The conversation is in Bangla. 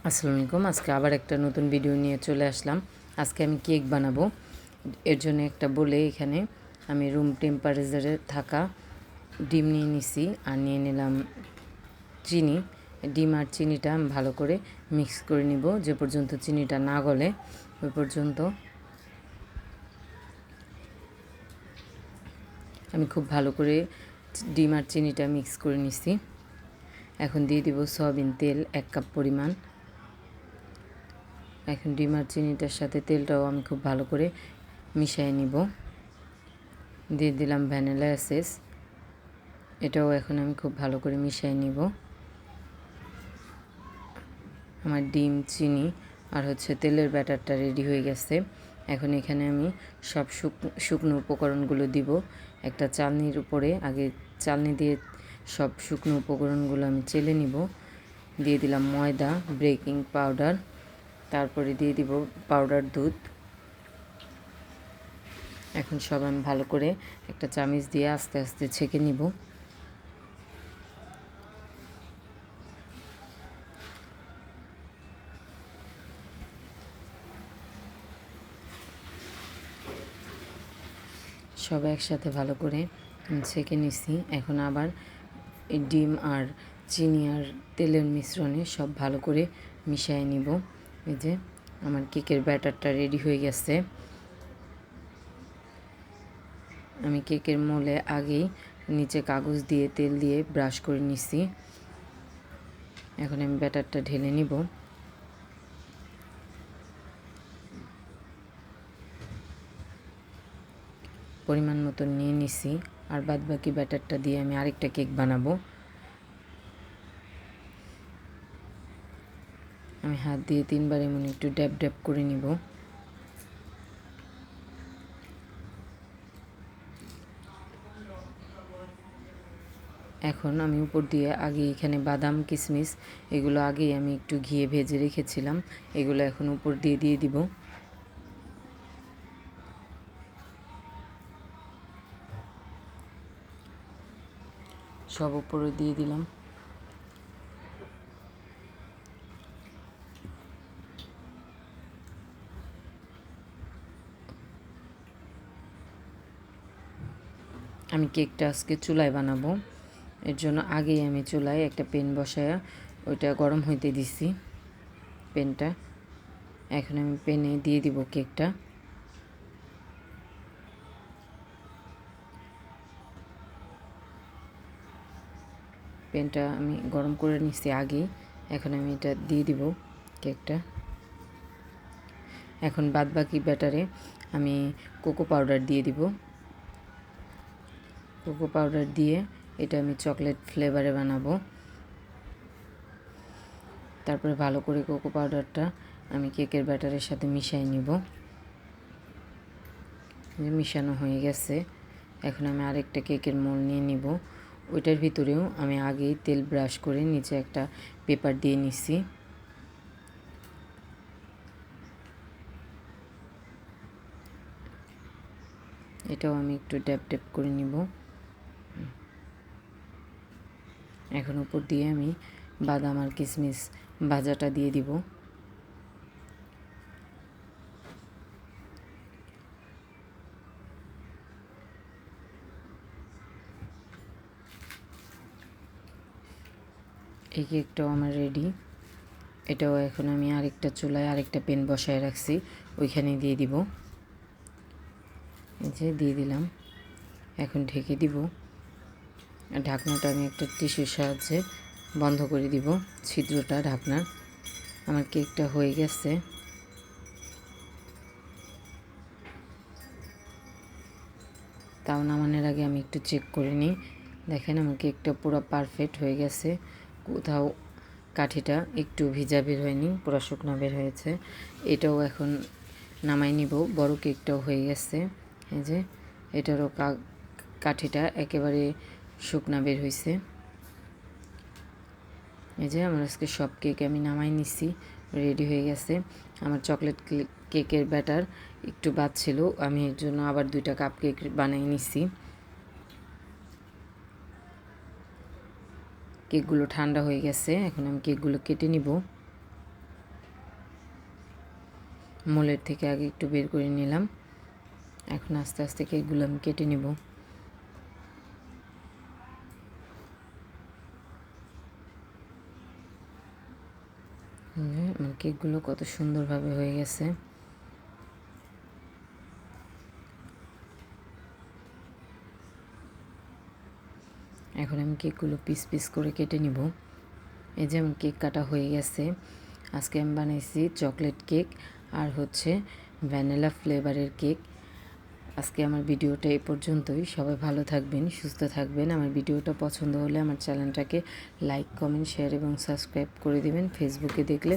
আসসালামু আলাইকুম। আজকে আবার একটা নতুন ভিডিও নিয়ে চলে আসলাম। আজকে আমি কেক বানাবো। এর জন্য একটা বলে এখানে আমি রুম টেম্পারেচারে থাকা ডিম নিয়ে নিছি আর নিয়ে নিলাম চিনি। ডিম আর চিনিটা আমি ভালো করে মিক্স করে নিব, যে পর্যন্ত চিনিটা না গলে ওই পর্যন্ত আমি খুব ভালো করে ডিম আর চিনিটা মিক্স করে নিছি। এখন দিয়ে দিব সয়াবিন তেল 1 কাপ পরিমাণ। এখন ডিম আর চিনিটার সাথে তেলটাও আমি খুব ভালো করে মিশিয়ে নিব। দিয়ে দিলাম ভ্যানিলা এসেন্স, এটাও এখন আমি খুব ভালো করে মিশিয়ে নিব। আমার ডিম, চিনি আর তেলের ব্যাটারটা রেডি হয়ে গেছে। এখন এখানে আমি সব শুকনো উপকরণগুলো দিব। একটা চালনির উপরে আগে চালনি দিয়ে সব শুকনো উপকরণগুলো আমি চেলে নিব। দিয়ে দিলাম ময়দা, বেকিং পাউডার, তারপরে দিয়ে দিব পাউডার দুধ। এখন সব আমি ভালো করে একটা চামচ দিয়ে আস্তে আস্তে ছেঁকে নিব। সব একসাথে ভালো করে ছেঁকে নিছি। এখন আবার এই ডিম আর চিনি আর তেলের মিশ্রণে সব ভালো করে মিশিয়ে নিব। এই যে আমার কেকের ব্যাটারটা রেডি হয়ে গেছে। আমি কেকের মোলে আগেই নিচে কাগজ দিয়ে তেল দিয়ে ব্রাশ করে নিছি। এখন আমি ব্যাটারটা ঢেলে নিব। পরিমাণ মতো নিয়ে নিছি আর বাদ বাকি ব্যাটারটা দিয়ে আমি আরেকটা কেক বানাবো। আমি হাত দিয়ে 3বার এমন একটু ড্যাব ড্যাব করে নিব। এখন আমি উপর দিয়ে আগে এখানে বাদাম, কিশমিশ এগুলো আগেই আমি একটু ঘিয়ে ভেজে রেখেছিলাম, এগুলো এখন উপর দিয়ে দিব। সব উপরে দিয়ে দিলাম। আমি কেকটা আজকে চুলায় বানাবো। এর জন্য আগেই আমি চুলায় একটা পেন বসায়া ওইটা গরম হইতে দিছি পেনটা। এখন আমি পেনে দিয়ে দিব কেকটা। পেনটা আমি গরম করে নিছি আগেই। এখন আমি এটা দিয়ে দিব কেকটা। এখন বাদ বাকি ব্যাটারে আমি কোকো পাউডার দিয়ে দিব। কোকো পাউডার দিয়ে এটা আমি চকলেট ফ্লেভারে বানাবো। তারপরে ভালো করে কোকো পাউডারটা আমি কেকের ব্যাটারের সাথে মিশিয়ে নিব। মিশানো হয়ে গেছে। এখন আমি আরেকটা কেকের মোল নিয়ে নিব। ওইটার ভিতরেও আমি আগেই তেল ব্রাশ করে নিচে একটা পেপার দিয়ে নিছি। এটাও আমি একটু ড্যাপ ড্যাপ করে নিব। এখন উপর দিয়ে আমি বাদাম আর কিশমিশ ভাজাটা দিয়ে দিব। এই কেকটাও আমার রেডি। এটাও এখন আমি আরেকটা চুলায় আরেকটা পেন বসায় রাখছি, ওইখানে দিয়ে দিব। এই যে দিয়ে দিলাম। এখন ঢেকে দিব। ঢাকনাটা আমি একটা টিস্যুর সাহায্যে বন্ধ করে দিব, ছিদ্রটা ঢাকনার। আমার কেকটা হয়ে গেছে। তাও নামানোর আগে আমি একটু চেক করে নিই। দেখেন আমার কেকটা পুরো পারফেক্ট হয়ে গেছে, কোথাও কাঠিটা একটু ভিজা বের হয়নি, পুরো শুকনো বের হয়েছে। এটাও এখন নামাই নিব। বড় কেকটাও হয়ে গেছে। এই যে এটারও কাঠিটা একেবারে শুকনা বের হয়েছে। এই যে আমার আজকে সব কেক আমি নামাই নিছি, রেডি হয়ে গেছে। আমার চকলেট কেকের ব্যাটার একটু বাদ ছিল, আমি এর জন্য আবার 2টা কাপ কেক বানিয়ে নিছি। কেকগুলো ঠান্ডা হয়ে গেছে। এখন আমি কেকগুলো কেটে নিব। মোলের থেকে আগে একটু বের করে নিলাম। এখন আস্তে আস্তে কেকগুলো আমি কেটে নেব। আমার কেকগুলো কত সুন্দরভাবে হয়ে গেছে। এখন আমি কেকগুলো পিস পিস করে কেটে নিব। এই যে আমার কেক কাটা হয়ে গেছে। আজকে আমি বানাইছি চকলেট কেক আর হচ্ছে ভ্যানিলা ফ্লেভারের কেক। আজকে আমার ভিডিওটা এই পর্যন্তই। সবাই ভালো থাকবেন, সুস্থ থাকবেন। আমার ভিডিওটা পছন্দ হলে আমার চ্যানেলটাকে লাইক, কমেন্ট, শেয়ার এবং সাবস্ক্রাইব করে দিবেন। ফেসবুকে দেখলে